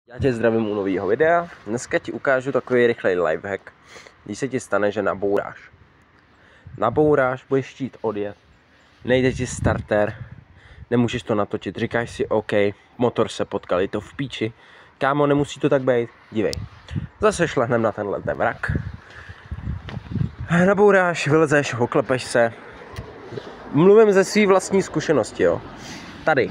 Já tě zdravím u nového videa. Dneska ti ukážu takový rychlej lifehack. Když se ti stane, že nabouráš, budeš chtít odjet, nejde ti starter, nemůžeš to natočit, říkáš si OK, motor se potkal, je to v píči. Kámo, nemusí to tak být, dívej. Zase šlehnem na tenhle vrak. Nabouráš, vylezeš, oklepeš se. Mluvím ze své vlastní zkušenosti, jo. Tady.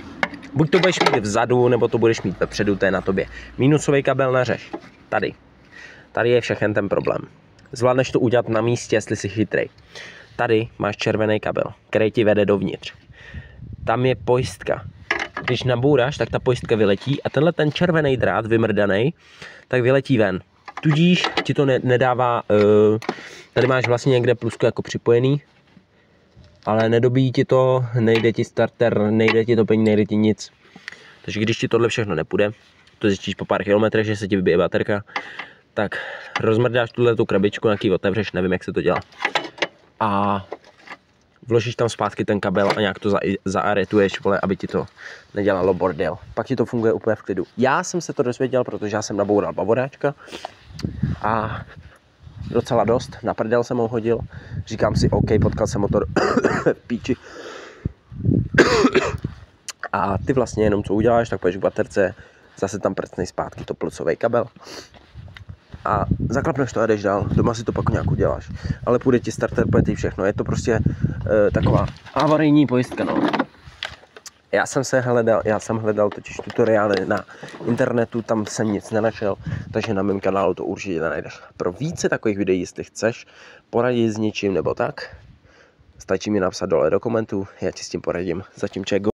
Buď to budeš mít vzadu, nebo to budeš mít vepředu, to je na tobě. Minusový kabel nařeš. Tady. Tady je všechen ten problém. Zvládneš to udělat na místě, jestli jsi chytrej. Tady máš červený kabel, který ti vede dovnitř. Tam je pojistka. Když nabouráš, tak ta pojistka vyletí a tenhle ten červený drát, vymrdaný, tak vyletí ven. Tudíž ti to nedává, tady máš vlastně někde plusku jako připojený, ale nedobíjí ti to, nejde ti starter, nejde ti topení, nejde ti nic. Takže když ti tohle všechno nepůjde, to zjistíš po pár kilometrech, že se ti vybije baterka, tak rozmrdáš tu krabičku, na který otevřeš, nevím, jak se to dělá. A vložíš tam zpátky ten kabel a nějak to zaaretuješ, vole, aby ti to nedělalo bordel. Pak ti to funguje úplně v klidu. Já jsem se to dozvěděl, protože já jsem naboural bavoráčka a docela dost, na prdel jsem ho hodil. Říkám si, OK, potkal jsem motor v píči. A ty vlastně jenom co uděláš, tak půjdeš k baterce, zase tam prcnej zpátky to plucový kabel. A zaklapneš to a jdeš dál, doma si to pak nějak uděláš. Ale půjde ti starter, půjde ti všechno, je to prostě taková avarijní pojistka, no. Já jsem hledal totiž tutoriály na internetu, tam jsem nic nenašel, takže na mém kanálu to určitě najdeš. Pro více takových videí, jestli chceš poradit s něčím nebo tak, stačí mi napsat dole do komentů, já ti s tím poradím. Zatím čego.